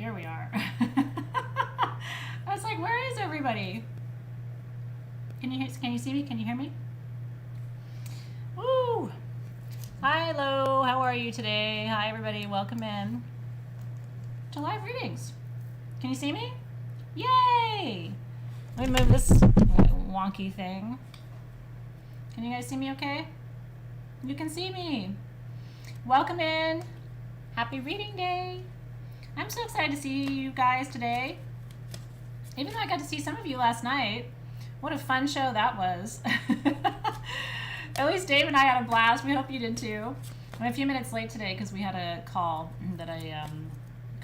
here we are. I was like, where is everybody? Can you see me? Can you hear me? Woo! Hi, hello. How are you today? Hi, everybody. Welcome in to live readings. Can you see me? Yay! Let me move this wonky thing. Can you guys see me okay? You can see me. Welcome in. Happy reading day. I'm so excited to see you guys today. Even though I got to see some of you last night. What a fun show that was. At least Dave and I had a blast. We hope you did too. I'm a few minutes late today because we had a call that I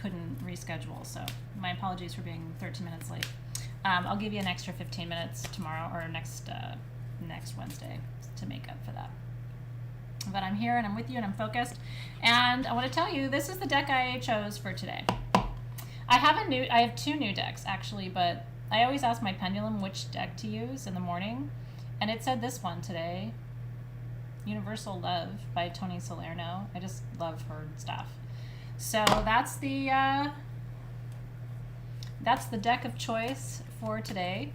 couldn't reschedule. So my apologies for being 13 minutes late. I'll give you an extra 15 minutes tomorrow or next Wednesday to make up for that. But I'm here and I'm with you and I'm focused. And I want to tell you, this is the deck I chose for today. I have two new decks actually, but I always ask my pendulum which deck to use in the morning. And it said this one today, Universal Love by Tony Salerno. I just love her stuff. So that's the deck of choice for today.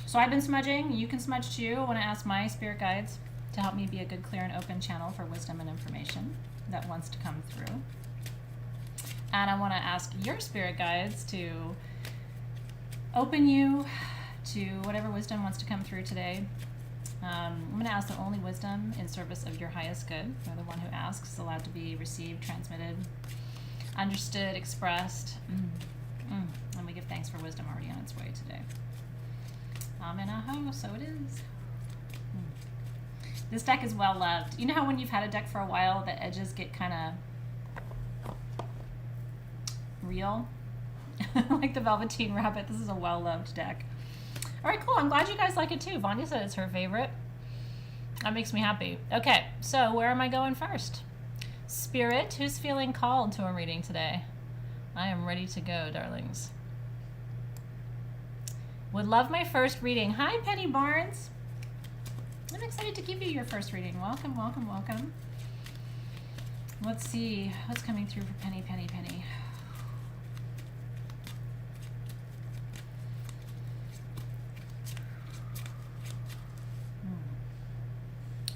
So I've been smudging. You can smudge too. I want to ask my spirit guides to help me be a good, clear, and open channel for wisdom and information that wants to come through. And I want to ask your spirit guides to open you to whatever wisdom wants to come through today. I'm going to ask the only wisdom in service of your highest good. You're the one who asks is allowed to be received, transmitted, understood, expressed. And we give thanks for wisdom already on its way today. Amen, aho, so it is. This deck is well loved. You know how when you've had a deck for a while, the edges get kind of real? Like the Velveteen Rabbit. This is a well loved deck. All right, cool. I'm glad you guys like it too. Vanya said it's her favorite. That makes me happy. Okay, so where am I going first? Spirit, who's feeling called to a reading today? I am ready to go, darlings. Would love my first reading. Hi, Penny Barnes. I'm excited to give you your first reading. Welcome, welcome, welcome. Let's see what's coming through for Penny.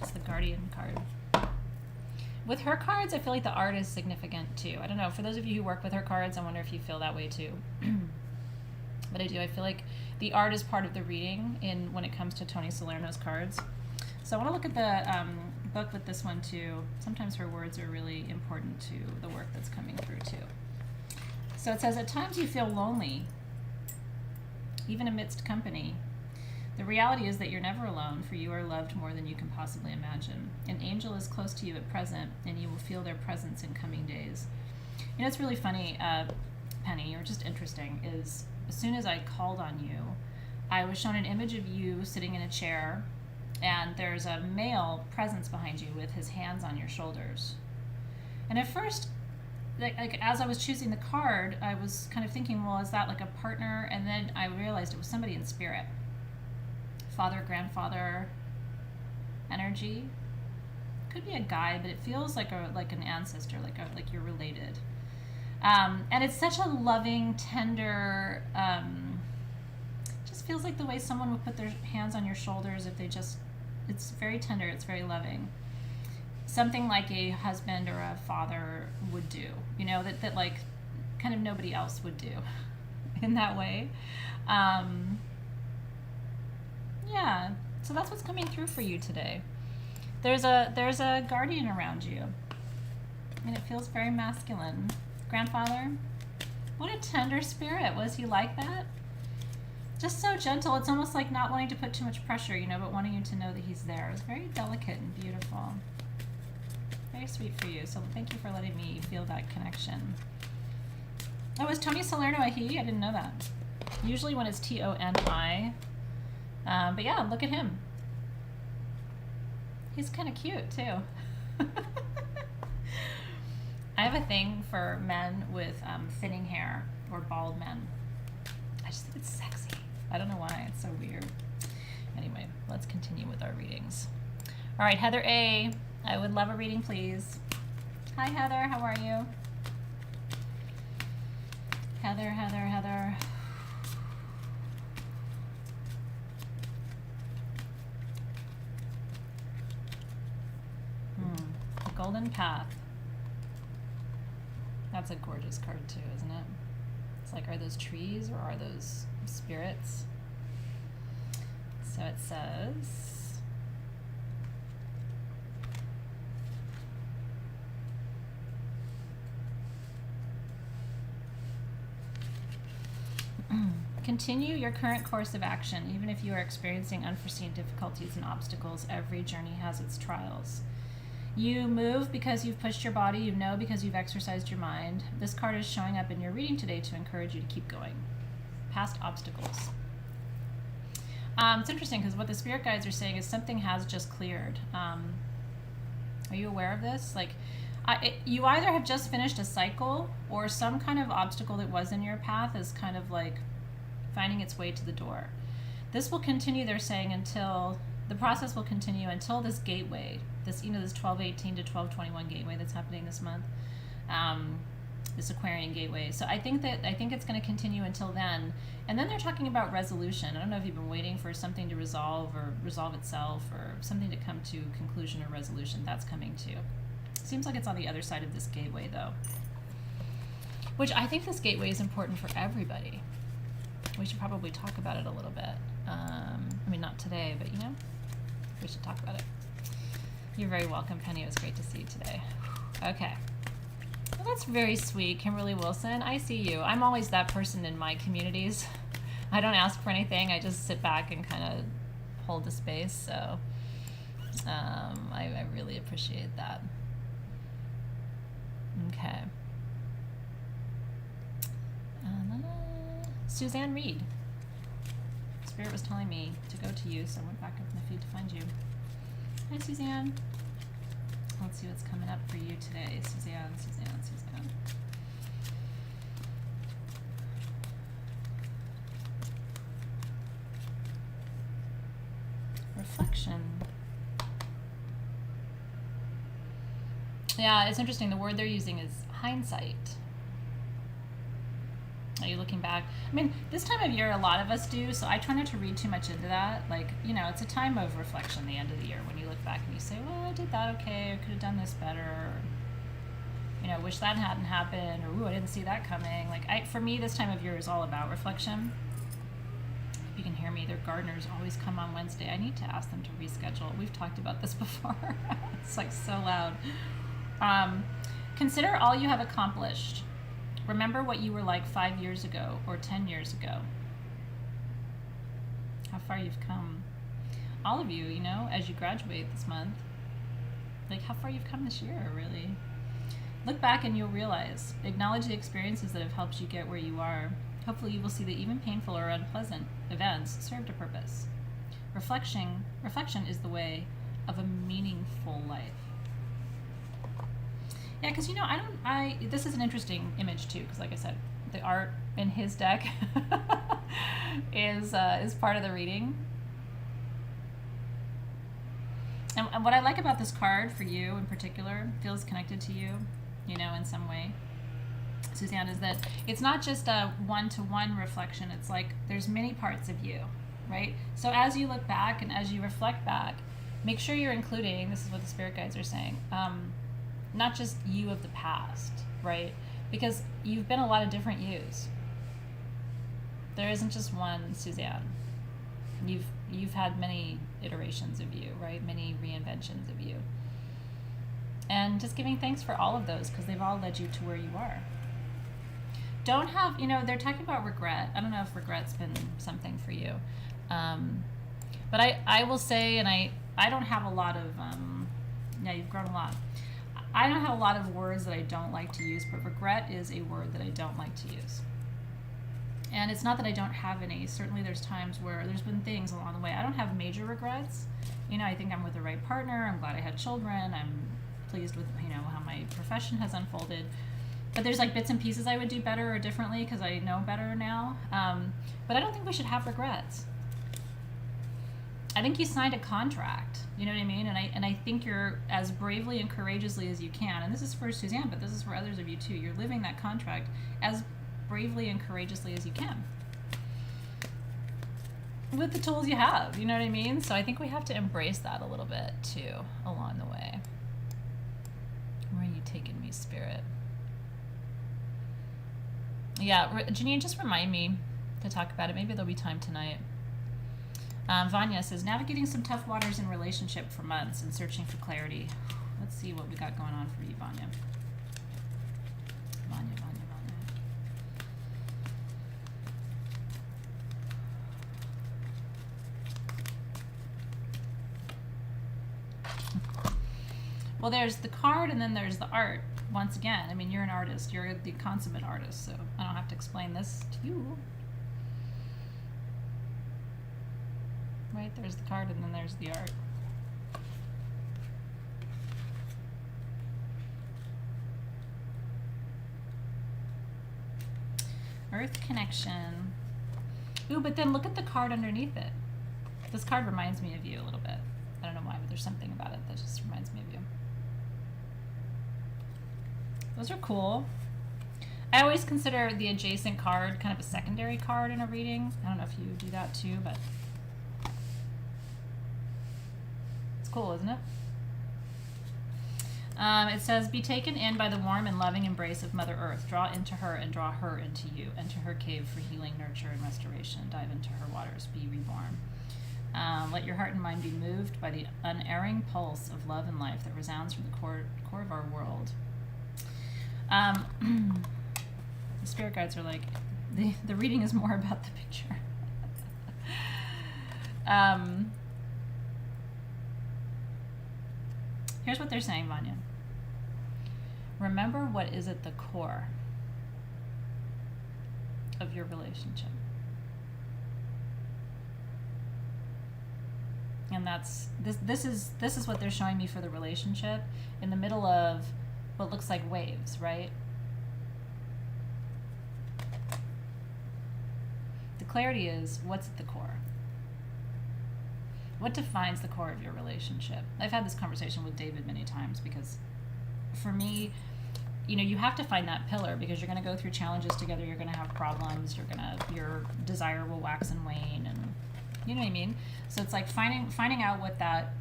It's the Guardian card. With her cards, I feel like the art is significant too. I don't know. For those of you who work with her cards, I wonder if you feel that way too. But I do. I feel like the art is part of the reading when it comes to Tony Salerno's cards. So I want to look at the book with this one too. Sometimes her words are really important to the work that's coming through too. So it says, at times you feel lonely, even amidst company. The reality is that you're never alone, for you are loved more than you can possibly imagine. An angel is close to you at present, and you will feel their presence in coming days. You know, it's really funny, Penny, or just interesting, is as soon as I called on you, I was shown an image of you sitting in a chair, and there's a male presence behind you with his hands on your shoulders. And at first, like as I was choosing the card, I was kind of thinking, well, is that like a partner? And then I realized it was somebody in spirit. Father, grandfather energy. Could be a guy, but it feels like an ancestor, like you're related. And it's such a loving, tender, just feels like the way someone would put their hands on your shoulders if they just, it's very tender, it's very loving. Something like a husband or a father would do, you know, that like kind of nobody else would do in that way. Yeah, so that's what's coming through for you today. There's a guardian around you, and it feels very masculine. Grandfather, what a tender spirit. Was he like that? Just so gentle. It's almost like not wanting to put too much pressure, you know, but wanting you to know that he's there. It's very delicate and beautiful. Very sweet for you. So thank you for letting me feel that connection. Oh, is Tony Salerno a he? I didn't know that. Usually when it's Toni. But yeah, look at him. He's kind of cute too. I have a thing for men with thinning hair or bald men. I just think it's sexy. I don't know why. It's so weird. Anyway, let's continue with our readings. All right, Heather A. I would love a reading, please. Hi, Heather. How are you? Heather, Heather, Heather. The Golden Path. That's a gorgeous card too, isn't it? It's like, are those trees or are those spirits? So it says, continue your current course of action, even if you are experiencing unforeseen difficulties and obstacles. Every journey has its trials. You move because you've pushed your body, you know because you've exercised your mind. This card is showing up in your reading today to encourage you to keep going. Past obstacles. It's interesting because what the spirit guides are saying is something has just cleared. Are you aware of this? Like, you either have just finished a cycle or some kind of obstacle that was in your path is kind of like finding its way to the door. This will continue, they're saying, until the process will continue until this gateway, this, you know, this 12/18 to 12/21 gateway that's happening this month, this Aquarian gateway. So I think it's going to continue until then. And then they're talking about resolution. I don't know if you've been waiting for something to resolve or resolve itself or something to come to conclusion or resolution. That's coming too. Seems like it's on the other side of this gateway though, which I think this gateway is important for everybody. We should probably talk about it a little bit. I mean, not today, but you know, we should talk about it. You're very welcome, Penny. It was great to see you today. Okay. Well, that's very sweet, Kimberly Wilson. I see you. I'm always that person in my communities. I don't ask for anything. I just sit back and kind of hold the space. So I really appreciate that. Okay. Suzanne Reed. Spirit was telling me to go to you, so I went back up in the feed to find you. Hi, Suzanne. Let's see what's coming up for you today. Suzanne. Reflection. Yeah, it's interesting. The word they're using is hindsight. Are you looking back? I mean, this time of year, a lot of us do, so I try not to read too much into that. Like, you know, it's a time of reflection, the end of the year, when you look back and you say, well, I did that okay, I could have done this better, or, you know, wish that hadn't happened, or, ooh, I didn't see that coming. Like, for me, this time of year is all about reflection. If you can hear me, their gardeners always come on Wednesday. I need to ask them to reschedule. We've talked about this before. It's like so loud. Consider all you have accomplished. Remember what you were like 5 years ago or 10 years ago. How far you've come. All of you, you know, as you graduate this month, like how far you've come this year, really. Look back and you'll realize. Acknowledge the experiences that have helped you get where you are. Hopefully you will see that even painful or unpleasant events served a purpose. Reflection is the way of a meaningful life. Yeah, because, you know, this is an interesting image too, because like I said, the art in his deck is part of the reading. And what I like about this card for you in particular, feels connected to you, you know, in some way, Suzanne, is that it's not just a one-to-one reflection. It's like there's many parts of you, right? So as you look back and as you reflect back, make sure you're including, this is what the spirit guides are saying, not just you of the past, right? Because you've been a lot of different yous. There isn't just one Suzanne. You've had many iterations of you, right? Many reinventions of you. And just giving thanks for all of those, because they've all led you to where you are. Don't have, you know, they're talking about regret. I don't know if regret's been something for you. But I will say, and I don't have a lot of, yeah, you've grown a lot. I don't have a lot of words that I don't like to use, but regret is a word that I don't like to use. And it's not that I don't have any. Certainly there's times where there's been things along the way. I don't have major regrets. You know, I think I'm with the right partner. I'm glad I had children. I'm pleased with, you know, how my profession has unfolded. But there's like bits and pieces I would do better or differently because I know better now. But I don't think we should have regrets. I think you signed a contract, you know what I mean? And I think you're as bravely and courageously as you can, and this is for Suzanne, but this is for others of you too. You're living that contract as bravely and courageously as you can with the tools you have, you know what I mean? So I think we have to embrace that a little bit too along the way. Where are you taking me, Spirit? Yeah, Janine, just remind me to talk about it. Maybe there'll be time tonight. Vanya says, navigating some tough waters in relationship for months and searching for clarity. Let's see what we got going on for you, Vanya. Vanya. Well, there's the card and then there's the art. Once again, I mean, you're an artist. You're the consummate artist, so I don't have to explain this to you. Right, there's the card and then there's the art. Earth connection. Ooh, but then look at the card underneath it. This card reminds me of you a little bit. I don't know why, but there's something about it that just reminds me of you. Those are cool. I always consider the adjacent card kind of a secondary card in a reading. I don't know if you do that too, but it's cool, isn't it? It says, be taken in by the warm and loving embrace of Mother Earth. Draw into her and draw her into you. Enter her cave for healing, nurture, and restoration. Dive into her waters. Be reborn. Let your heart and mind be moved by the unerring pulse of love and life that resounds from the core of our world. The spirit guides are like, the reading is more about the picture. Here's what they're saying, Vanya. Remember what is at the core of your relationship. And that's this is what they're showing me for the relationship in the middle of what looks like waves, right? The clarity is what's at the core. What defines the core of your relationship? I've had this conversation with David many times because for me, you know, you have to find that pillar because you're going to go through challenges together. You're going to have problems. Your desire will wax and wane, and you know what I mean? So it's like finding out what that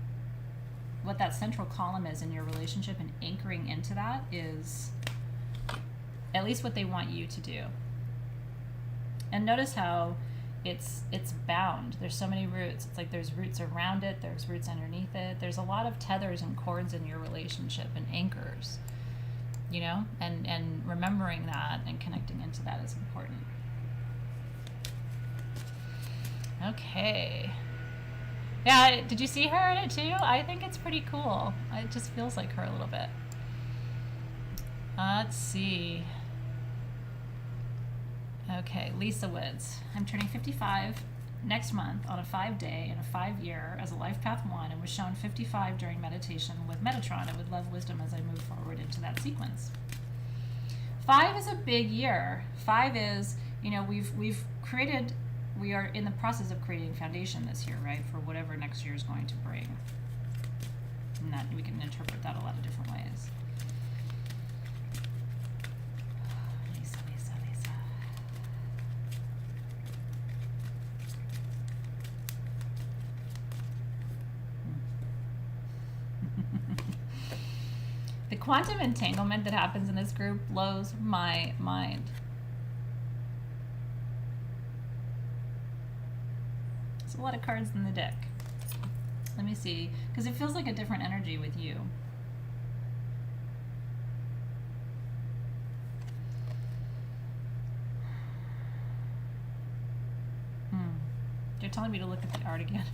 central column is in your relationship and anchoring into that is at least what they want you to do. And notice how it's bound. There's so many roots. It's like there's roots around it, there's roots underneath it. There's a lot of tethers and cords in your relationship and anchors, you know, and remembering that and connecting into that is important. Okay. Yeah, did you see her in it too? I think it's pretty cool. It just feels like her a little bit. Let's see. Okay, Lisa Woods. I'm turning 55 next month on a 5-day and a 5-year as a Life Path 1 and was shown 55 during meditation with Metatron. I would love wisdom as I move forward into that sequence. 5 is a big year. 5 is, you know, we are in the process of creating foundation this year, right, for whatever next year is going to bring. And that we can interpret that a lot of different ways. Lisa. The quantum entanglement that happens in this group blows my mind. There's a lot of cards in the deck. Let me see, because it feels like a different energy with you. They're telling me to look at the art again.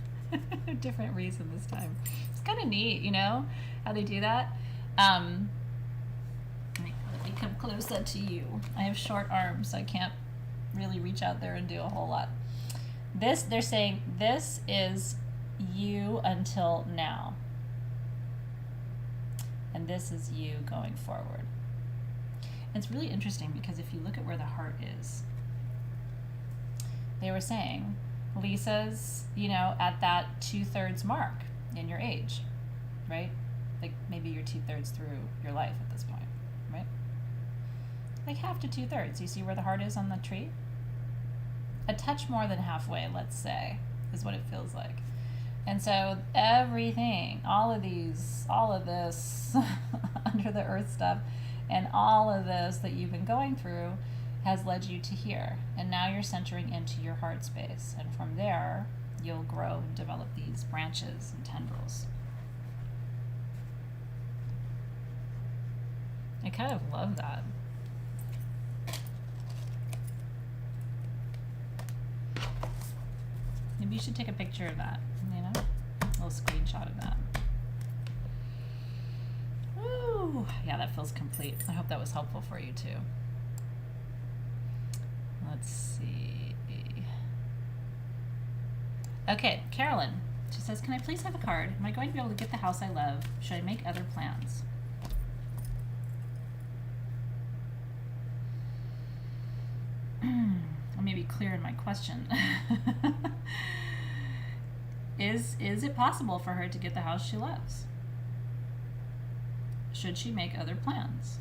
Different reason this time. It's kind of neat, you know, how they do that. Let me come closer to you. I have short arms, so I can't really reach out there and do a whole lot. They're saying this is you until now. And this is you going forward. And it's really interesting because if you look at where the heart is, they were saying Lisa's, you know, at that 2/3 mark in your age, right? Like maybe you're 2/3 through your life at this point, right? like half to 2/3. You see where the heart is on the tree? A touch more than halfway, let's say, is what it feels like. And so everything, all of this under the earth stuff, and all of this that you've been going through has led you to here. And now you're centering into your heart space. And from there, you'll grow and develop these branches and tendrils. I kind of love that. Maybe you should take a picture of that, you know? A little screenshot of that. Woo! Yeah, that feels complete. I hope that was helpful for you too. Let's see. Okay, Carolyn. She says, can I please have a card? Am I going to be able to get the house I love? Should I make other plans? Let me be clear in my question. Is it possible for her to get the house she loves? Should she make other plans?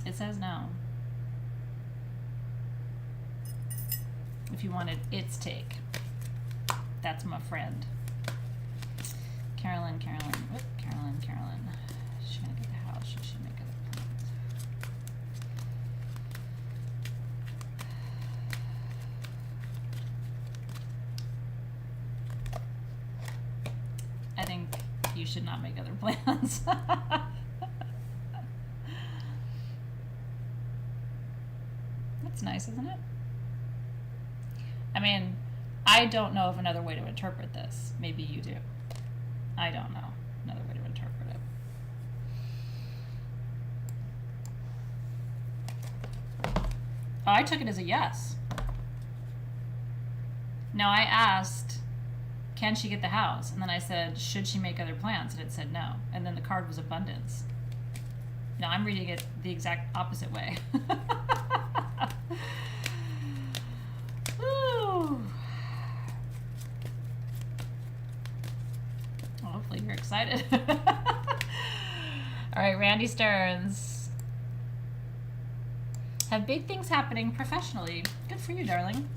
It says no. If you wanted its take, that's my friend. Carolyn. She's gonna get the house. Should she make other plans? I think you should not make other plans. That's nice, isn't it? I mean, I don't know of another way to interpret this. Maybe you do. I don't know another way to interpret it. Oh, I took it as a yes. No, I asked, can she get the house? And then I said, should she make other plans? And it said no. And then the card was abundance. Now I'm reading it the exact opposite way. Woo. Well, hopefully you're excited. All right, Randy Stearns. Have big things happening professionally. Good for you, darling.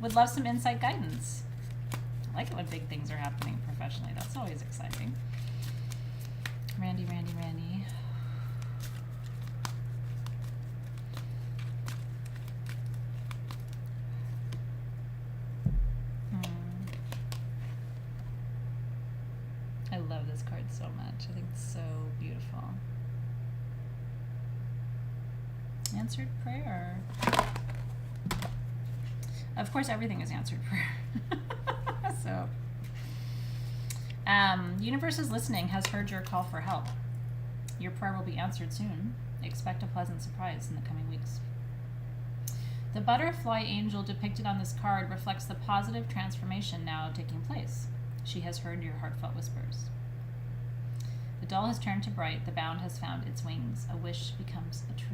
Would love some insight guidance. I like it when big things are happening professionally. That's always exciting. Randy. I love this card so much. I think it's so beautiful. Answered prayer. Of course, everything is answered prayer. So, universe is listening, has heard your call for help. Your prayer will be answered soon. Expect a pleasant surprise in the coming weeks. The butterfly angel depicted on this card reflects the positive transformation now taking place. She has heard your heartfelt whispers. The dull has turned to bright. The bound has found its wings. A wish becomes a truth.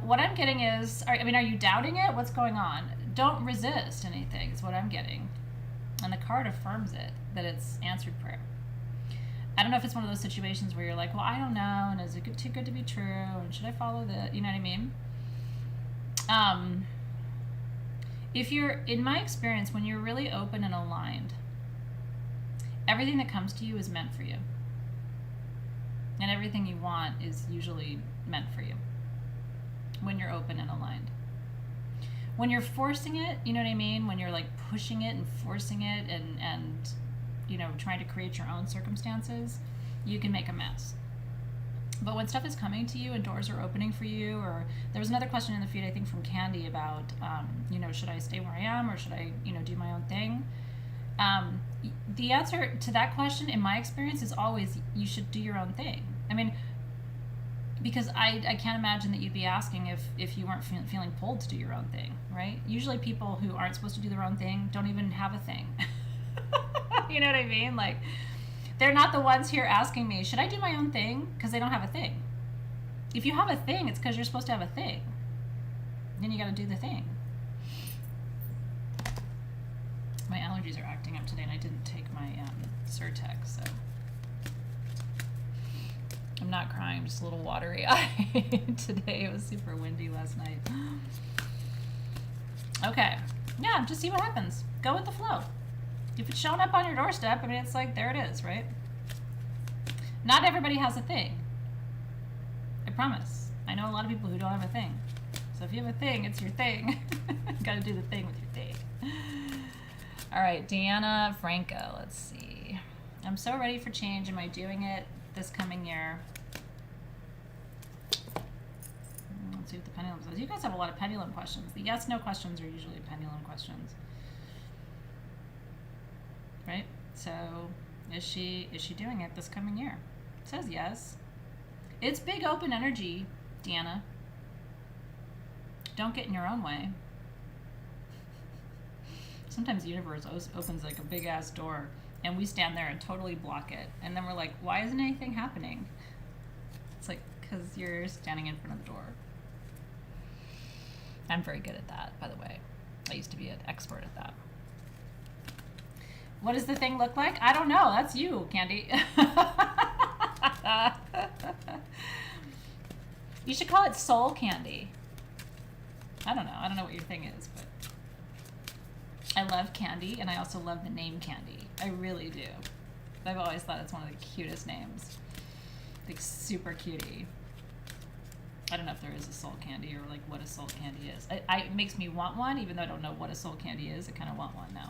What I'm getting is, are you doubting it? What's going on? Don't resist anything is what I'm getting. And the card affirms it, that it's answered prayer. I don't know if it's one of those situations where you're like, well, I don't know, and is it too good to be true, and should I follow you know what I mean? If you're, in my experience, when you're really open and aligned, everything that comes to you is meant for you. And everything you want is usually meant for you when you're open and aligned. When you're forcing it, you know what I mean? When you're like pushing it and forcing it and you know, trying to create your own circumstances, you can make a mess. But when stuff is coming to you and doors are opening for you, or there was another question in the feed, I think from Candy about, you know, should I stay where I am or should I, you know, do my own thing? The answer to that question, in my experience, is always you should do your own thing. I mean, because I can't imagine that you'd be asking if you weren't feeling pulled to do your own thing, right? Usually people who aren't supposed to do their own thing don't even have a thing. You know what I mean? Like, they're not the ones here asking me, should I do my own thing? Because they don't have a thing. If you have a thing, it's because you're supposed to have a thing. Then you got to do the thing. My allergies allergies are acting up today, and I didn't take my Zyrtec, so I'm not crying. I'm just a little watery-eyed today. It was super windy last night. Okay. Yeah, just see what happens. Go with the flow. If it's showing up on your doorstep, I mean, it's like, there it is, right? Not everybody has a thing. I promise. I know a lot of people who don't have a thing. So if you have a thing, it's your thing. You gotta do the thing with your thing. All right, Deanna Franco, let's see. I'm so ready for change. Am I doing it this coming year? Let's see what the pendulum says. You guys have a lot of pendulum questions. The yes, no questions are usually pendulum questions. Right? So, is she doing it this coming year? It says yes. It's big open energy, Deanna. Don't get in your own way. Sometimes the universe opens like a big ass door and we stand there and totally block it. And then we're like, why isn't anything happening? It's like, because you're standing in front of the door. I'm very good at that, by the way. I used to be an expert at that. What does the thing look like? I don't know. That's you, Candy. You should call it soul candy. I don't know. I don't know what your thing is, but I love candy, and I also love the name Candy. I really do. I've always thought it's one of the cutest names. Like, super cutie. I don't know if there is a soul candy or like what a soul candy is. It makes me want one, even though I don't know what a soul candy is. I kind of want one now.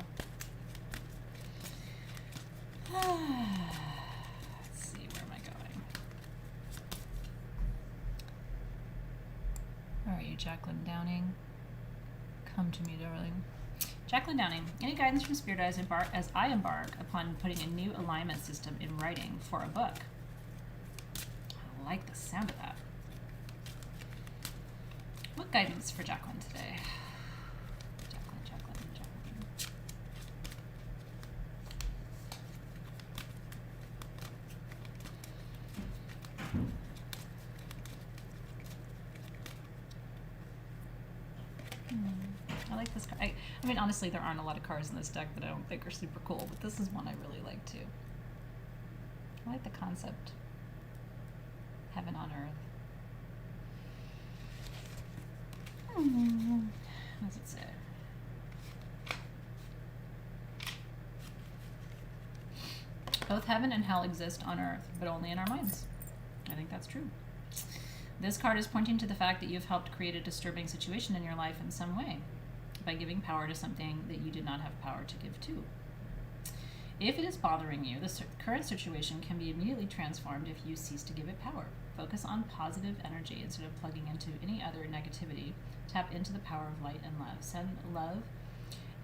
Let's see, where am I going? Where are you, Jacqueline Downing? Come to me, darling. Jacqueline Downing, any guidance from Spirit as I embark upon putting a new alignment system in writing for a book? I like the sound of that. What guidance for Jacqueline today? Jacqueline. I like this card. I mean, honestly, there aren't a lot of cards in this deck that I don't think are super cool, but this is one I really like too. I like the concept. Heaven on earth. What does it say? Both heaven and hell exist on earth, but only in our minds. I think that's true. This card is pointing to the fact that you've helped create a disturbing situation in your life in some way by giving power to something that you did not have power to give to. If it is bothering you, the current situation can be immediately transformed if you cease to give it power. Focus on positive energy instead of plugging into any other negativity. Tap into the power of light and love. Send love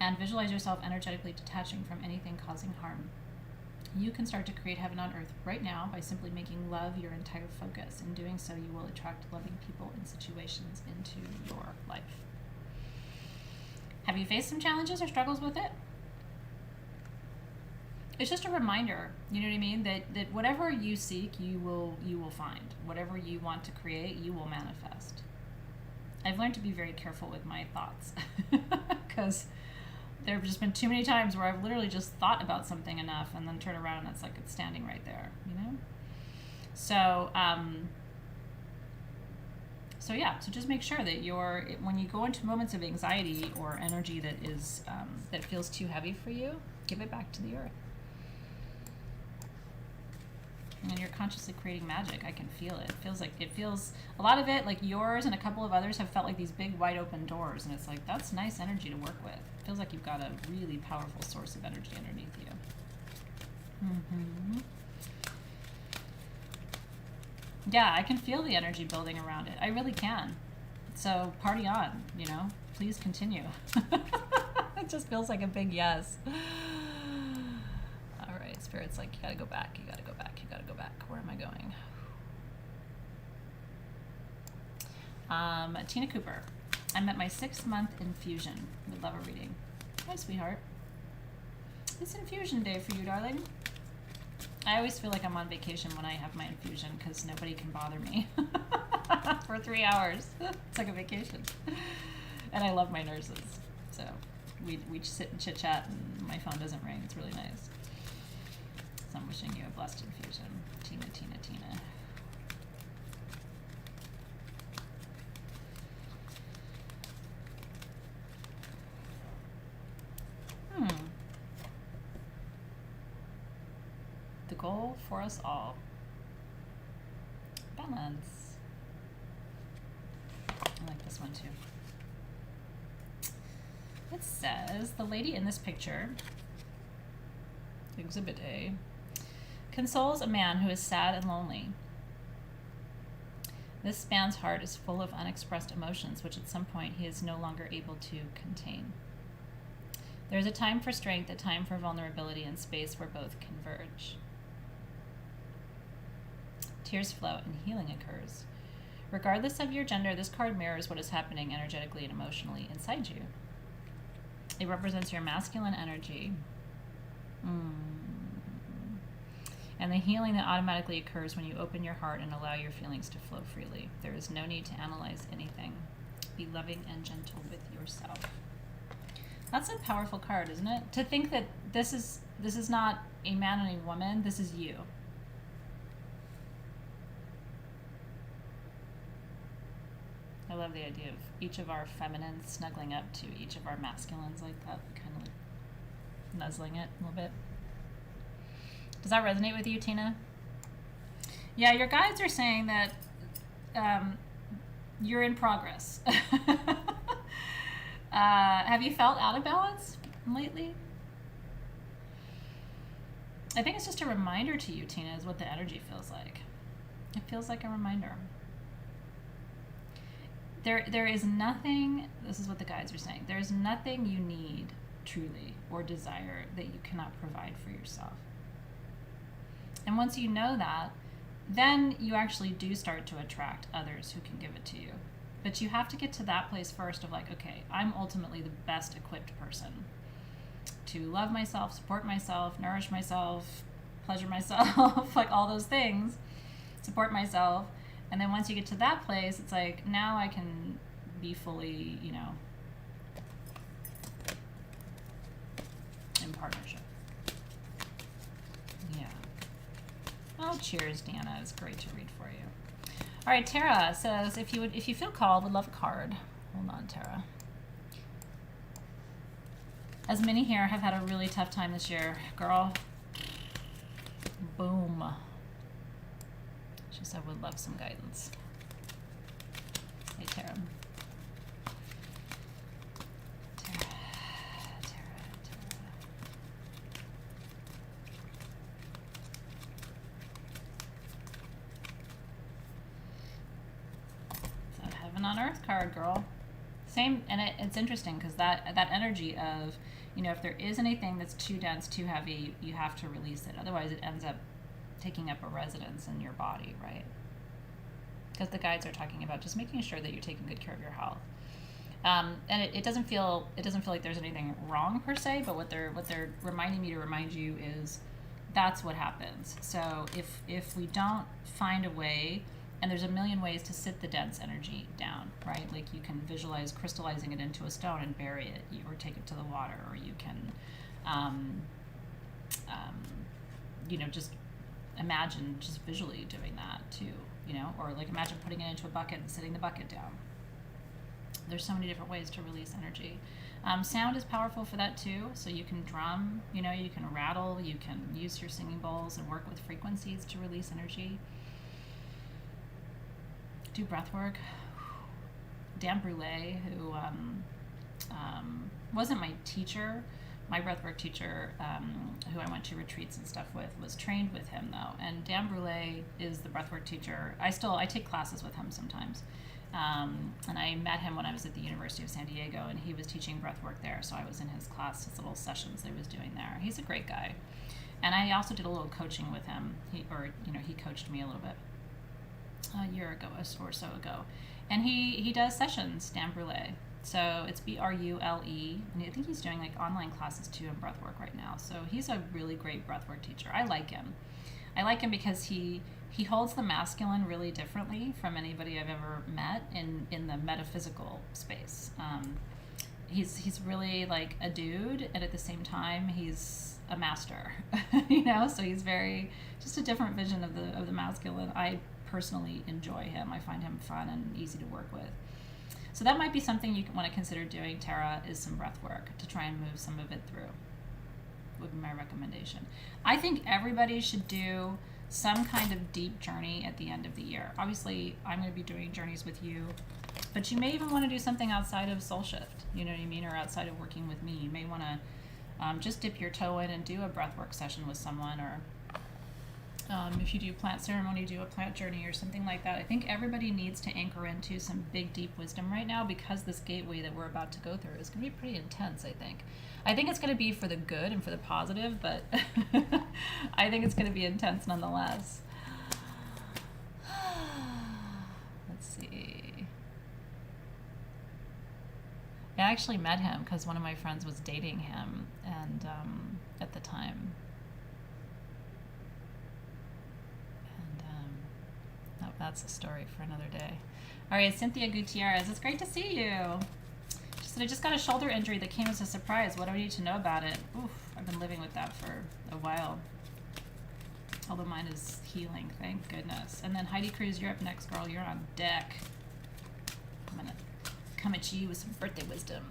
and visualize yourself energetically detaching from anything causing harm. You can start to create heaven on earth right now by simply making love your entire focus. In doing so, you will attract loving people and situations into your life. Have you faced some challenges or struggles with it? It's just a reminder, you know what I mean, that whatever you seek, you will find. Whatever you want to create, you will manifest. I've learned to be very careful with my thoughts because there have just been too many times where I've literally just thought about something enough and then turn around and it's like it's standing right there, you know? So, so yeah, so just make sure that when you go into moments of anxiety or energy that is, that feels too heavy for you, give it back to the earth. And you're consciously creating magic. I can feel it. It feels a lot of it, like yours and a couple of others have felt like these big wide open doors, and it's like that's nice energy to work with. It feels like you've got a really powerful source of energy underneath you. Yeah, I can feel the energy building around it. I really can. So party on, you know. Please continue. It just feels like a big yes. All right, Spirit's like, you gotta go back. You gotta go back. You gotta go back. Where am I going? Tina Cooper. I'm at my 6th month infusion. Would love a reading. Hi, sweetheart. It's infusion day for you, darling. I always feel like I'm on vacation when I have my infusion because nobody can bother me for 3 hours. It's like a vacation. And I love my nurses. So we sit and chit chat, and my phone doesn't ring. It's really nice. So I'm wishing you a blessed infusion, Tina, Tina, Tina. The goal for us all. Balance. I like this one too. It says, the lady in this picture, Exhibit A, consoles a man who is sad and lonely. This man's heart is full of unexpressed emotions, which at some point he is no longer able to contain. There is a time for strength, a time for vulnerability, and space where both converge. Tears flow and healing occurs. Regardless of your gender, this card mirrors what is happening energetically and emotionally inside you. It represents your masculine energy. And the healing that automatically occurs when you open your heart and allow your feelings to flow freely. There is no need to analyze anything. Be loving and gentle with yourself. That's a powerful card, isn't it? To think that this is not a man and a woman, this is you. I love the idea of each of our feminines snuggling up to each of our masculines like that, kind of like nuzzling it a little bit. Does that resonate with you, Tina? Yeah, your guides are saying that you're in progress. Have you felt out of balance lately? I think it's just a reminder to you, Tina, is what the energy feels like. It feels like a reminder. There is nothing, this is what the guides are saying, there is nothing you need truly or desire that you cannot provide for yourself. And once you know that, then you actually do start to attract others who can give it to you. But you have to get to that place first of like, okay, I'm ultimately the best equipped person to love myself, support myself, nourish myself, pleasure myself, like all those things, support myself. And then once you get to that place, it's like, now I can be fully, in partnership. Yeah. Oh, cheers, Deanna. It's great to read for you. All right, Tara says, if you feel called, would love a card. Hold on, Tara. As many here have had a really tough time this year. Girl, boom. She said, would love some guidance. Hey, Tara. Tara. It's a Heaven on Earth card, girl. Same, and it's interesting because that energy of, if there is anything that's too dense, too heavy, you have to release it. Otherwise, it ends up taking up a residence in your body, right? Because the guides are talking about just making sure that you're taking good care of your health. And it doesn't feel like there's anything wrong per se, but what they're reminding me to remind you is that's what happens. So if we don't find a way, and there's a million ways to sit the dense energy down, right? Like you can visualize crystallizing it into a stone and bury it, or take it to the water, or you can, just imagine just visually doing that too, or like imagine putting it into a bucket and sitting the bucket down. There's so many different ways to release energy. Sound is powerful for that too. So you can drum, you can rattle, you can use your singing bowls and work with frequencies to release energy. Do breath work. Dan Brule, who wasn't my teacher, my breathwork teacher, who I went to retreats and stuff with, was trained with him though. And Dan Brule is the breathwork teacher. I take classes with him sometimes. And I met him when I was at the University of San Diego, and he was teaching breathwork there. So I was in his class, his little sessions that he was doing there. He's a great guy. And I also did a little coaching with him. He coached me a little bit a year ago or so ago. And he does sessions, Dan Brule. So it's Brule, and I think he's doing like online classes too in breathwork right now. So he's a really great breathwork teacher. I like him. I like him because he holds the masculine really differently from anybody I've ever met in the metaphysical space. he's really like a dude, and at the same time he's a master. So he's very just a different vision of the masculine. I personally enjoy him. I find him fun and easy to work with. So that might be something you want to consider doing, Tara, is some breath work to try and move some of it through. Would be my recommendation. I think everybody should do some kind of deep journey at the end of the year. Obviously, I'm going to be doing journeys with you, but you may even want to do something outside of Soul Shift, you know what I mean, or outside of working with me. You may want to just dip your toe in and do a breathwork session with someone, or if you do plant ceremony, do a plant journey or something like that. I think everybody needs to anchor into some big, deep wisdom right now, because this gateway that we're about to go through is going to be pretty intense, I think. I think it's going to be for the good and for the positive, but I think it's going to be intense nonetheless. Let's see. I actually met him because one of my friends was dating him, and at the time. That's a story for another day. All right, Cynthia Gutierrez, it's great to see you. She said, I just got a shoulder injury that came as a surprise. What do I need to know about it? Oof, I've been living with that for a while. Although mine is healing, thank goodness. And then Heidi Cruz, you're up next, girl. You're on deck. I'm gonna come at you with some birthday wisdom.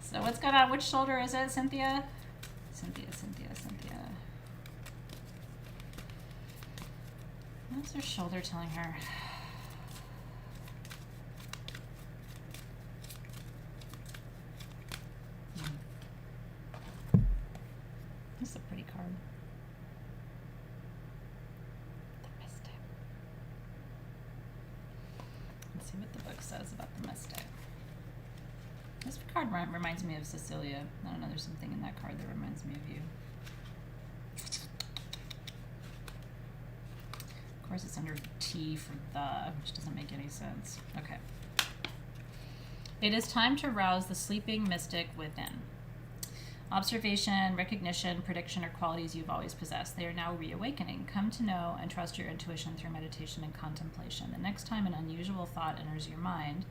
So what's going on? Which shoulder is it, Cynthia? Cynthia. What's her shoulder telling her? This is a pretty card. The Mystic. Let's see what the book says about the Mystic. This card reminds me of Cecilia. I don't know, there's something in that card that reminds me of you. Of course, it's under T for the, which doesn't make any sense. Okay. It is time to rouse the sleeping mystic within. Observation, recognition, prediction are qualities you've always possessed. They are now reawakening. Come to know and trust your intuition through meditation and contemplation. The next time an unusual thought enters your mind,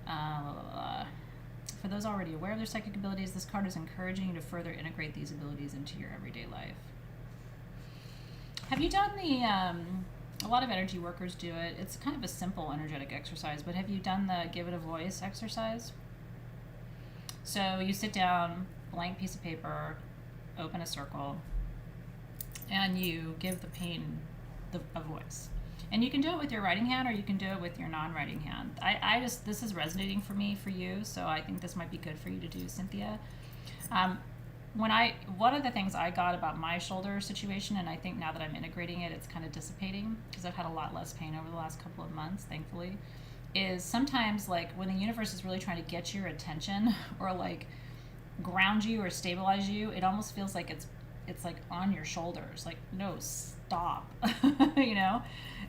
for those already aware of their psychic abilities, this card is encouraging you to further integrate these abilities into your everyday life. Have you done a lot of energy workers do it. It's kind of a simple energetic exercise, but have you done the give it a voice exercise? So you sit down, blank piece of paper, open a circle, and you give the pain a voice. And you can do it with your writing hand, or you can do it with your non-writing hand. This is resonating for me, for you, so I think this might be good for you to do, Cynthia. One of the things I got about my shoulder situation, and I think now that I'm integrating it, it's kind of dissipating, because I've had a lot less pain over the last couple of months, thankfully, is sometimes like when the universe is really trying to get your attention or like ground you or stabilize you, it almost feels like it's like on your shoulders, like, no, stop,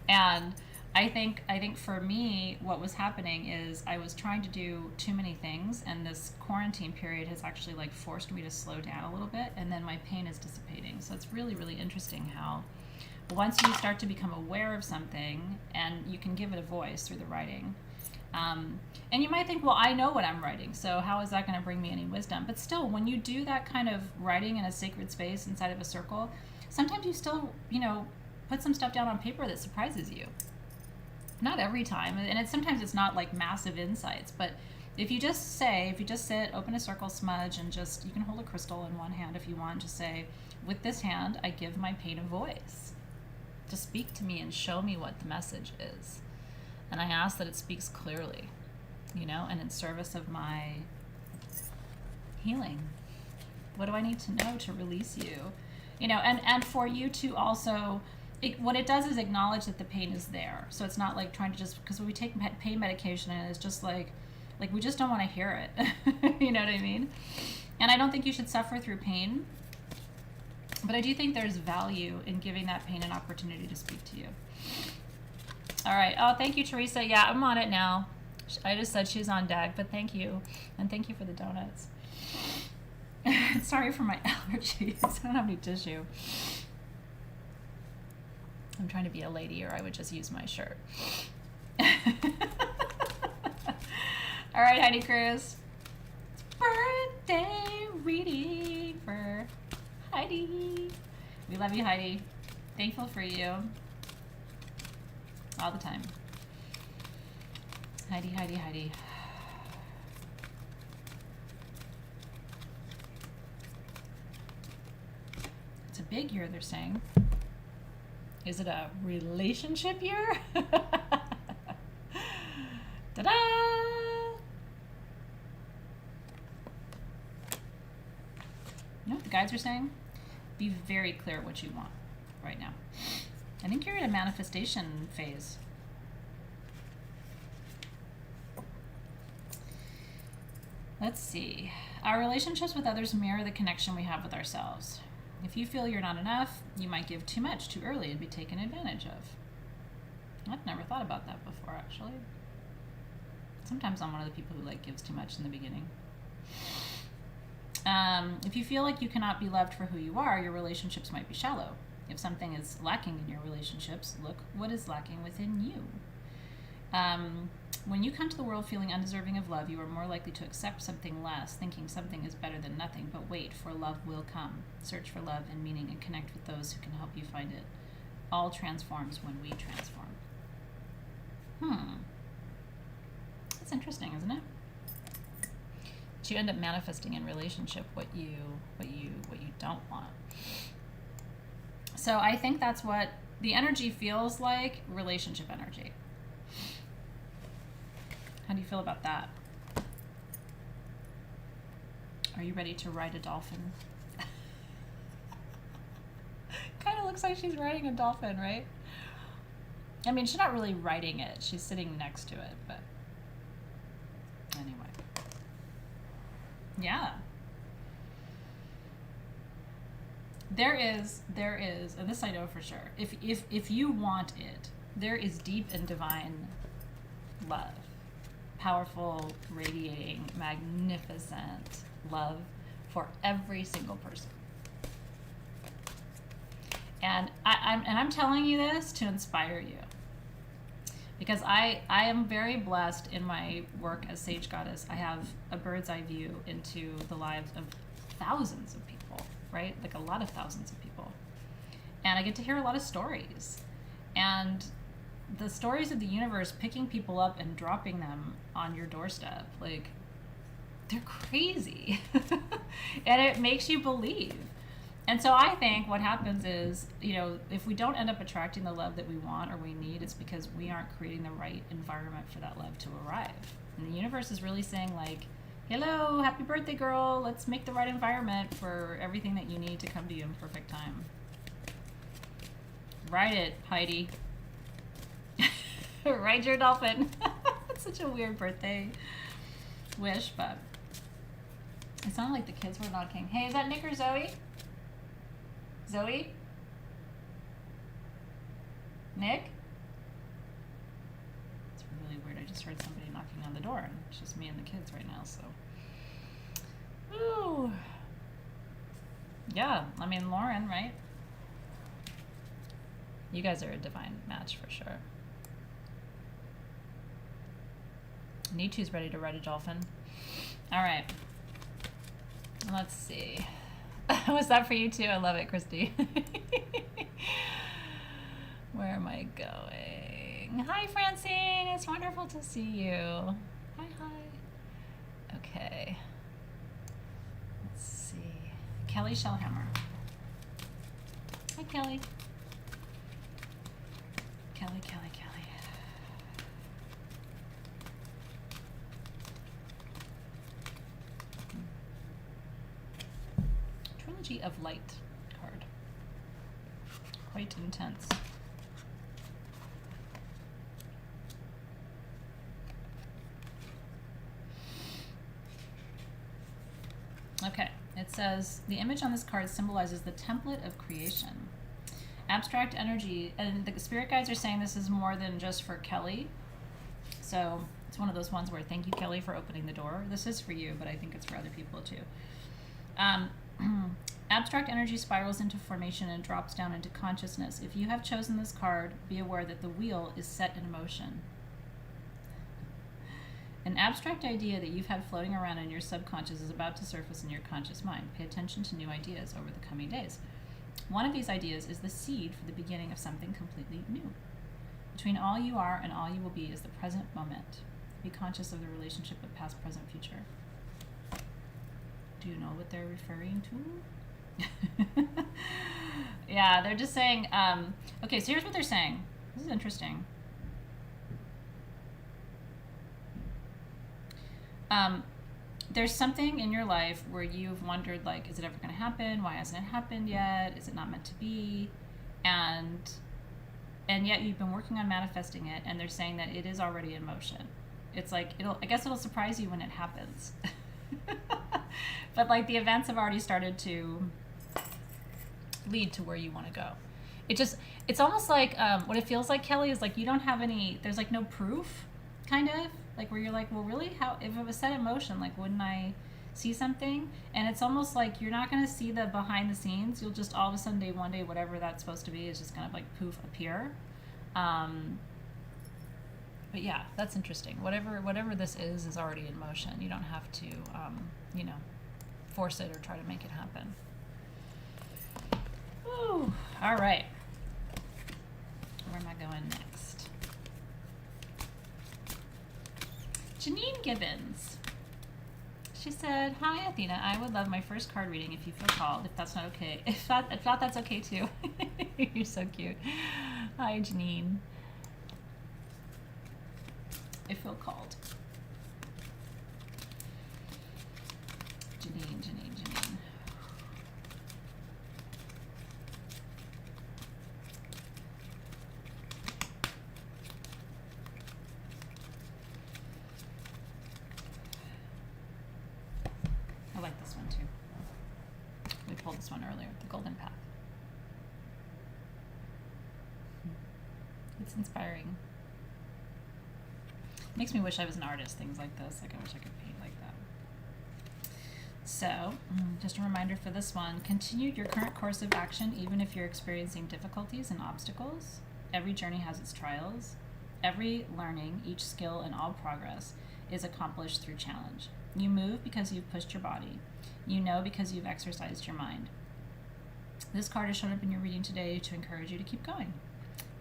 And I think for me, what was happening is I was trying to do too many things, and this quarantine period has actually like forced me to slow down a little bit, and then my pain is dissipating. So it's really, really interesting how once you start to become aware of something, and you can give it a voice through the writing, and you might think, well, I know what I'm writing, so how is that going to bring me any wisdom? But still, when you do that kind of writing in a sacred space inside of a circle, sometimes you still, put some stuff down on paper that surprises you. Not every time, and sometimes it's not like massive insights, but if you just sit, open a circle, smudge, and you can hold a crystal in one hand if you want, just say, with this hand, I give my pain a voice to speak to me and show me what the message is. And I ask that it speaks clearly, and in service of my healing. What do I need to know to release you? And for you to also, what it does is acknowledge that the pain is there. So it's not like trying to because when we take pain medication, and it's just like we just don't want to hear it. You know what I mean? And I don't think you should suffer through pain, but I do think there's value in giving that pain an opportunity to speak to you. All right. Oh, thank you, Teresa. Yeah, I'm on it now. I just said she's on deck, but thank you. And thank you for the donuts. Sorry for my allergies. I don't have any tissue. I'm trying to be a lady, or I would just use my shirt. All All right, Heidi Cruz. Birthday reading for Heidi. We love you, Heidi. Thankful for you. All the time. Heidi, Heidi, Heidi. It's a big year, they're saying. Is it a relationship year? Ta-da! You know what the guides are saying? Be very clear what you want right now. I think you're in a manifestation phase. Let's see. Our relationships with others mirror the connection we have with ourselves. If you feel you're not enough, you might give too much too early and be taken advantage of. I've never thought about that before, actually. Sometimes I'm one of the people who gives too much in the beginning. If you feel like you cannot be loved for who you are, your relationships might be shallow. If something is lacking in your relationships, look what is lacking within you. When you come to the world feeling undeserving of love, you are more likely to accept something less, thinking something is better than nothing. But wait, for love will come. Search for love and meaning and connect with those who can help you find it. All transforms when we transform. That's interesting, isn't it? You end up manifesting in relationship what you don't want. So I think that's what the energy feels like, relationship energy. How do you feel about that? Are you ready to ride a dolphin? Kind of looks like she's riding a dolphin, right? I mean, she's not really riding it. She's sitting next to it, but anyway. Yeah. There is, and this I know for sure. If you want it, there is deep and divine love. Powerful, radiating, magnificent love for every single person. And I'm telling you this to inspire you. Because I am very blessed in my work as Sage Goddess. I have a bird's eye view into the lives of thousands of people, right? Like a lot of thousands of people. And I get to hear a lot of stories. And the stories of the universe picking people up and dropping them on your doorstep, they're crazy. And it makes you believe. And so I think what happens is, if we don't end up attracting the love that we want or we need, it's because we aren't creating the right environment for that love to arrive. And the universe is really saying hello, happy birthday, girl. Let's make the right environment for everything that you need to come to you in perfect time. Ride it, Heidi. Ride your dolphin. That's such a weird birthday wish, but it sounded like the kids were knocking. Hey, is that Nick or Zoe? Zoe? Nick? It's really weird. I just heard somebody knocking on the door, and it's just me and the kids right now, so. Ooh. Yeah, I mean, Lauren, right? You guys are a divine match for sure. Nietzsche's ready to ride a dolphin. All right. Let's see. Was that for you too? I love it, Christy. Where am I going? Hi, Francine. It's wonderful to see you. Hi, hi. Okay. Let's see. Kelly Shellhammer. Hi, Kelly. Kelly, Kelly, Kelly. Trilogy of Light card. Quite intense. Okay, it says, the image on this card symbolizes the template of creation. Abstract energy, and the spirit guides are saying this is more than just for Kelly. So it's one of those ones where thank you, Kelly, for opening the door. This is for you, but I think it's for other people too. Abstract energy spirals into formation and drops down into consciousness. If you have chosen this card, be aware that the wheel is set in motion. An abstract idea that you've had floating around in your subconscious is about to surface in your conscious mind. Pay attention to new ideas over the coming days. One of these ideas is the seed for the beginning of something completely new. Between all you are and all you will be is the present moment. Be conscious of the relationship of past, present, future. Do you know what they're referring to? Yeah, they're just saying, okay, so here's what they're saying. This is interesting. There's something in your life where you've wondered, like, is it ever going to happen? Why hasn't it happened yet? Is it not meant to be? And yet you've been working on manifesting it, and they're saying that it is already in motion. It's like, I guess it'll surprise you when it happens. But like the events have already started to lead to where you want to go. It's almost like, what it feels like, Kelly, is like you don't have there's like no proof, kind of. Like where you're like, well, really, how, if it was set in motion, like wouldn't I see something? And it's almost like you're not going to see the behind the scenes. You'll just all of a sudden, one day, whatever that's supposed to be is just kind of like poof, appear. But yeah, that's interesting. Whatever this is already in motion. You don't have to, force it or try to make it happen. Ooh, all right. Where am I going next? Janine Gibbons. She said, "Hi, Athena. I would love my first card reading if you feel called. If that's not okay, if not, that's okay too." You're so cute. Hi, Janine. I feel called. Janine. I like this one too. We pulled this one earlier, the Golden Path. It's inspiring. Makes me wish I was an artist, things like this. Like I wish I could paint like that. So, just a reminder for this one, continue your current course of action even if you're experiencing difficulties and obstacles. Every journey has its trials. Every learning, each skill, and all progress is accomplished through challenge. You move because you've pushed your body. You know because you've exercised your mind. This card has shown up in your reading today to encourage you to keep going.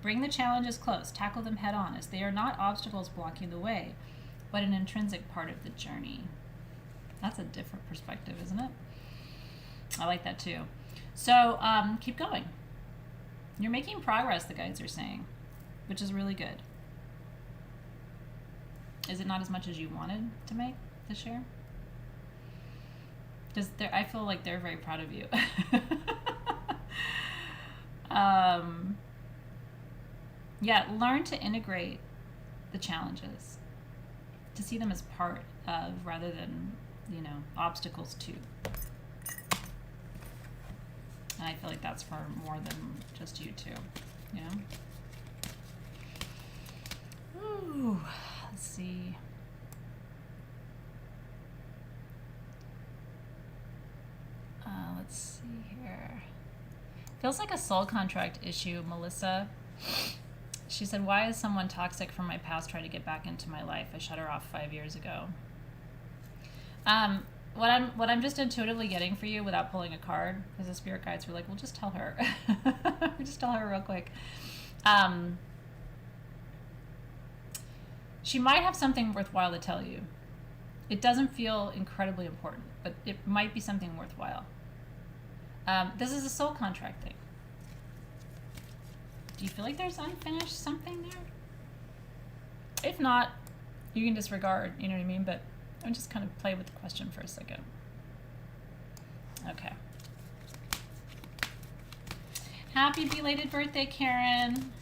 Bring the challenges close. Tackle them head on, as they are not obstacles blocking the way, but an intrinsic part of the journey. That's a different perspective, isn't it? I like that too. So keep going. You're making progress, the guides are saying, which is really good. Is it not as much as you wanted to make this year? Because I feel like they're very proud of you. Yeah, learn to integrate the challenges, to see them as part of rather than, obstacles to. And I feel like that's for more than just you two, Ooh, let's see. Let's see here. Feels like a soul contract issue, Melissa. She said, "Why is someone toxic from my past trying to get back into my life? I shut her off 5 years ago." What I'm just intuitively getting for you without pulling a card, because the spirit guides were like, "Well, just tell her." Just tell her real quick. She might have something worthwhile to tell you. It doesn't feel incredibly important, but it might be something worthwhile. This is a soul contract thing. Do you feel like there's unfinished something there? If not, you can disregard, you know what I mean? But I'm just kind of play with the question for a second. Okay. Happy belated birthday, Karen.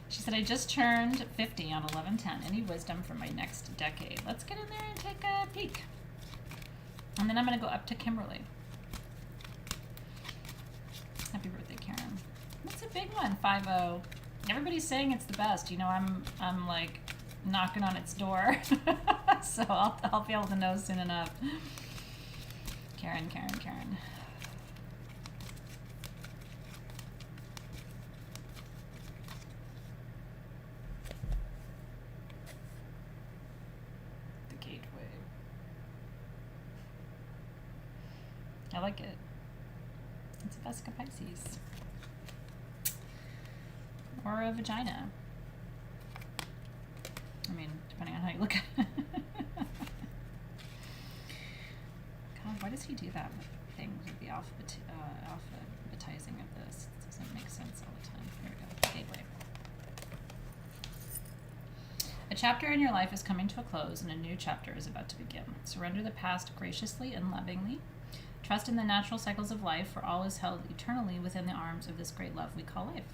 She said, "I just turned 50 on 11/10. Any wisdom for my next decade?" Let's get in there and take a peek. And then I'm going to go up to Kimberly. Happy birthday, Karen. That's a big one, 5-0. Everybody's saying it's the best. I'm like knocking on its door. So I'll be able to know soon enough. Karen. I like it. It's a Vesica Pisces. Or a vagina. I mean, depending on how you look at it. God, why does he do that with things with the alphabetizing of this? It doesn't make sense all the time. Here we go. Gateway. A chapter in your life is coming to a close and a new chapter is about to begin. Surrender the past graciously and lovingly. Trust in the natural cycles of life, for all is held eternally within the arms of this great love we call life.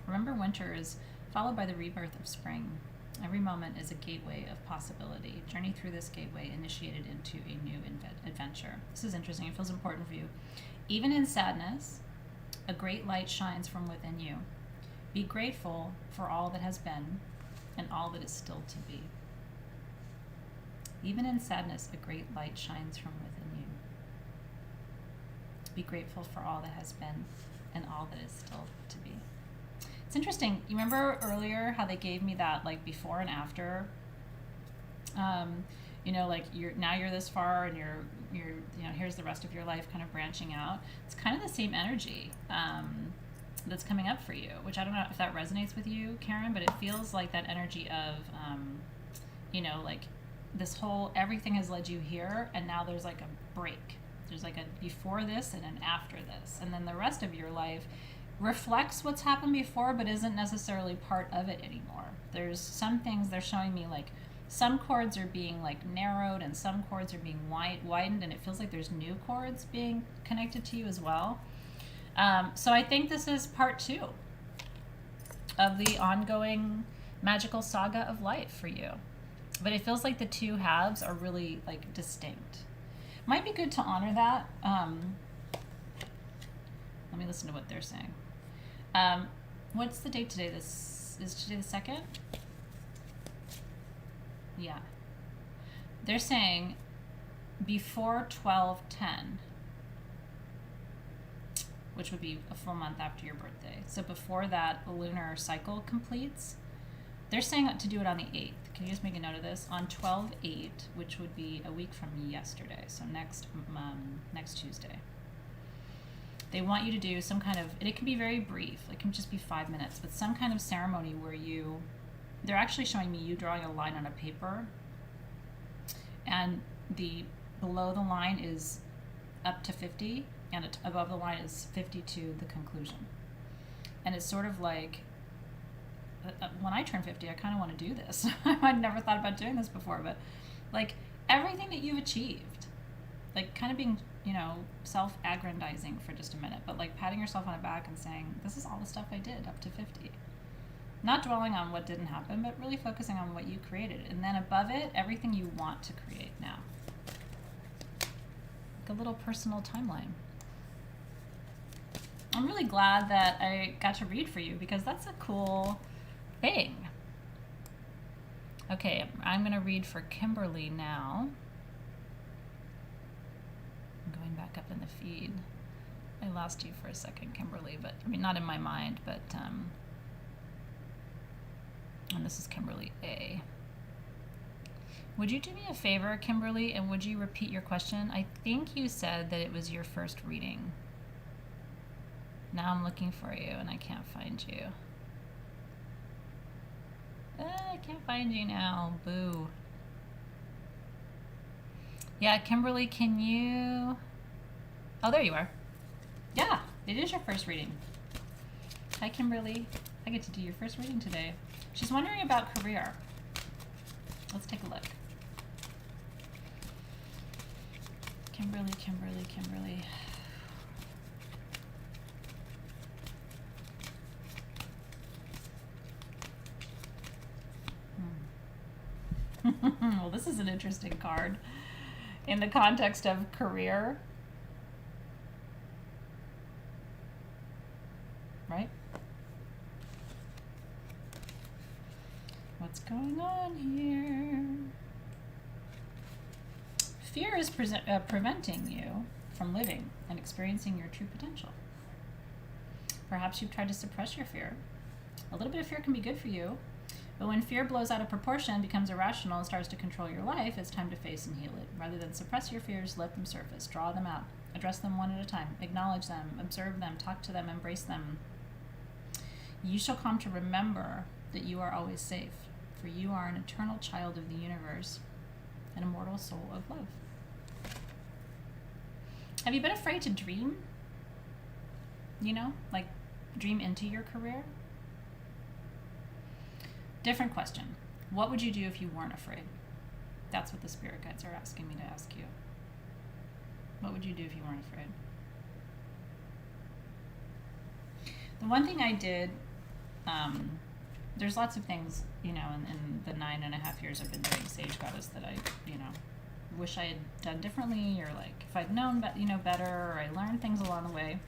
Remember, winter is followed by the rebirth of spring. Every moment is a gateway of possibility. Journey through this gateway initiated into a new adventure. This is interesting. It feels important for you. Even in sadness, a great light shines from within you. Be grateful for all that has been and all that is still to be. Even in sadness, a great light shines from within you. Be grateful for all that has been and all that is still to be. It's interesting. You remember earlier how they gave me that like before and after? You know, like you're this far and you're here's the rest of your life kind of branching out. It's kind of the same energy that's coming up for you, which I don't know if that resonates with you, Karen, but it feels like that energy of like this whole everything has led you here and now there's like a break. There's like a before this and an after this. And then the rest of your life reflects what's happened before but isn't necessarily part of it anymore. There's some things they're showing me, like some chords are being like narrowed and some chords are being widened, and it feels like there's new chords being connected to you as well. So I think this is part 2 of the ongoing magical saga of life for you. But it feels like the two halves are really like distinct. Might be good to honor that. Let me listen to what they're saying. What's the date today? Is today the 2nd? Yeah. They're saying before 12/10, which would be a full month after your birthday. So before that, the lunar cycle completes. They're saying to do it on the 8th. Can you just make a note of this? On 12/8, which would be a week from yesterday, so next Tuesday. They want you to do some kind of, and it can be very brief, it can just be 5 minutes, but some kind of ceremony where they're actually showing me you drawing a line on a paper, and below the line is up to 50, and above the line is 50 to the conclusion. And it's sort of like, when I turn 50, I kind of want to do this. I'd never thought about doing this before, but like everything that you've achieved, like kind of being, self-aggrandizing for just a minute, but like patting yourself on the back and saying, this is all the stuff I did up to 50. Not dwelling on what didn't happen, but really focusing on what you created. And then above it, everything you want to create now. Like a little personal timeline. I'm really glad that I got to read for you because that's a cool thing. Okay, I'm going to read for Kimberly now. I'm going back up in the feed. I lost you for a second, Kimberly, but I mean, not in my mind, but and this is Kimberly A. Would you do me a favor, Kimberly, and would you repeat your question? I think you said that it was your first reading. Now I'm looking for you and I can't find you. I can't find you now. Boo. Yeah, Kimberly, can you... Oh, there you are. Yeah, it is your first reading. Hi, Kimberly. I get to do your first reading today. She's wondering about career. Let's take a look. Kimberly, Kimberly, Kimberly. Well, this is an interesting card in the context of career. Right? What's going on here? Fear is preventing you from living and experiencing your true potential. Perhaps you've tried to suppress your fear. A little bit of fear can be good for you, But when fear blows out of proportion, becomes irrational, and starts to control your life, it's time to face and heal it. Rather than suppress your fears, let them surface. Draw them out. Address them one at a time. Acknowledge them. Observe them. Talk to them. Embrace them. You shall come to remember that you are always safe, for you are an eternal child of the universe, an immortal soul of love. Have you been afraid to dream? Like dream into your career? Different question. What would you do if you weren't afraid? That's what the spirit guides are asking me to ask you. What would you do if you weren't afraid? The one thing I did, there's lots of things, in the 9.5 years I've been doing Sage Goddess that I, wish I had done differently, or like if I'd known, better, or I learned things along the way.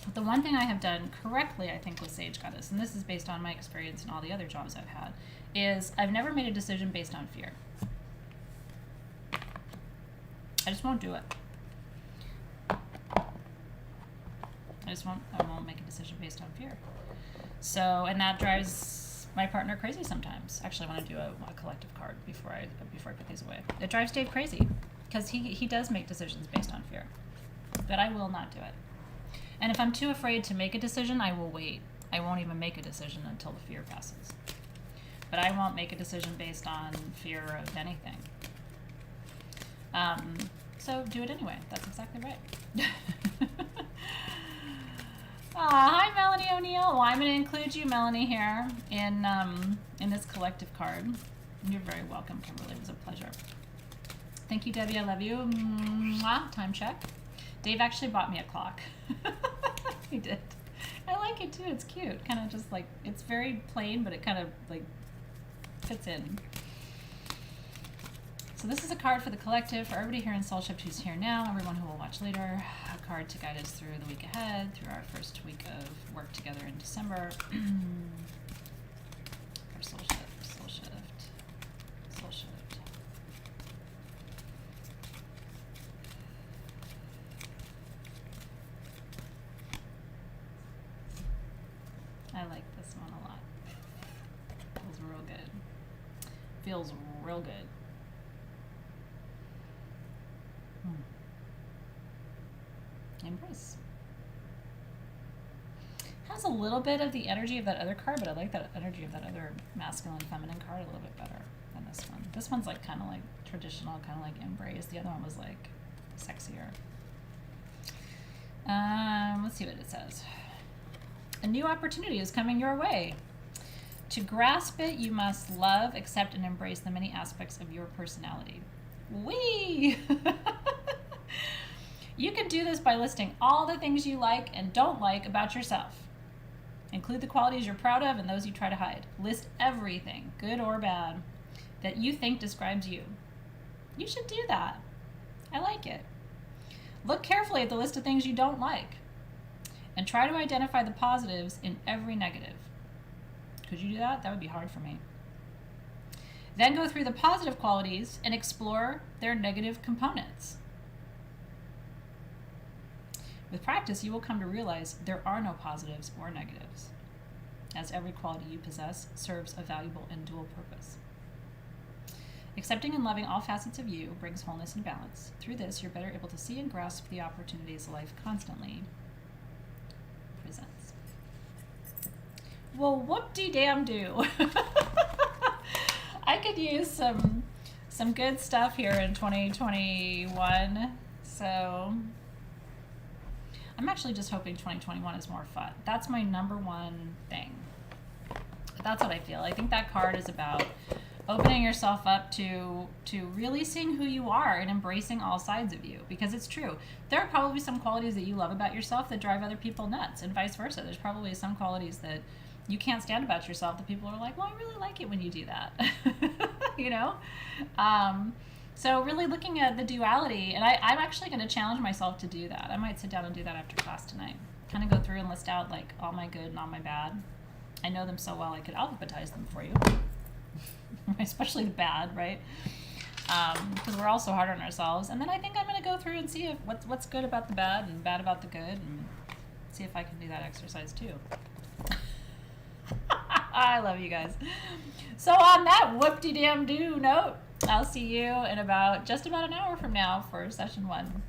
But the one thing I have done correctly, I think, with Sage Goddess, and this is based on my experience and all the other jobs I've had, is I've never made a decision based on fear. I just won't do it. I won't make a decision based on fear. So, and that drives my partner crazy sometimes. Actually, I want to do a collective card before I put these away. It drives Dave crazy because he does make decisions based on fear, but I will not do it. And if I'm too afraid to make a decision, I will wait. I won't even make a decision until the fear passes. But I won't make a decision based on fear of anything. So do it anyway. That's exactly right. Hi, Melanie O'Neill. Well, I'm going to include you, Melanie, here in this collective card. You're very welcome, Kimberly. It was a pleasure. Thank you, Debbie. I love you. Mwah. Time check. Dave actually bought me a clock. He did. I like it too. It's cute. Kind of just like, it's very plain, but it kind of like fits in. So this is a card for the collective, for everybody here in Soul Shift who's here now, everyone who will watch later. A card to guide us through the week ahead, through our first week of work together in December. For Soul Shift, Soul Shift, Soul Shift. I like this one a lot. Feels real good. Feels real good. Embrace. Has a little bit of the energy of that other card, but I like that energy of that other masculine feminine card a little bit better than this one. This one's like kind of like traditional, kind of like embrace. The other one was like sexier. Let's see what it says. A new opportunity is coming your way. To grasp it, you must love, accept, and embrace the many aspects of your personality. Whee! You can do this by listing all the things you like and don't like about yourself. Include the qualities you're proud of and those you try to hide. List everything, good or bad, that you think describes you. You should do that. I like it. Look carefully at the list of things you don't like and try to identify the positives in every negative. Could you do that? That would be hard for me. Then go through the positive qualities and explore their negative components. With practice, you will come to realize there are no positives or negatives, as every quality you possess serves a valuable and dual purpose. Accepting and loving all facets of you brings wholeness and balance. Through this, you're better able to see and grasp the opportunities life constantly presents. Well, whoop-de-damn-do. I could use some good stuff here in 2021, so I'm actually just hoping 2021 is more fun. That's my number one thing. That's what I feel. I think that card is about opening yourself up to really seeing who you are and embracing all sides of you, because it's true. There are probably some qualities that you love about yourself that drive other people nuts, and vice versa. There's probably some qualities that you can't stand about yourself that people are like, well, I really like it when you do that. You know? So really looking at the duality, and I'm actually going to challenge myself to do that. I might sit down and do that after class tonight. Kind of go through and list out like all my good and all my bad. I know them so well I could alphabetize them for you. Especially the bad, right? Because we're all so hard on ourselves. And then I think I'm going to go through and see if what's good about the bad and bad about the good, and see if I can do that exercise too. I love you guys. So on that whoop-de-damn-do note, I'll see you in just about an hour from now for session 1,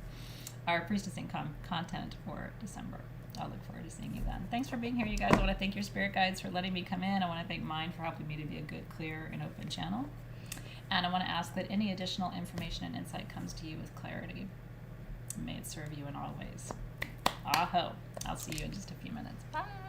our priestessing content for December. I'll look forward to seeing you then. Thanks for being here, you guys. I want to thank your spirit guides for letting me come in. I want to thank mine for helping me to be a good, clear, and open channel. And I want to ask that any additional information and insight comes to you with clarity. May it serve you in all ways. Aho. I'll see you in just a few minutes. Bye.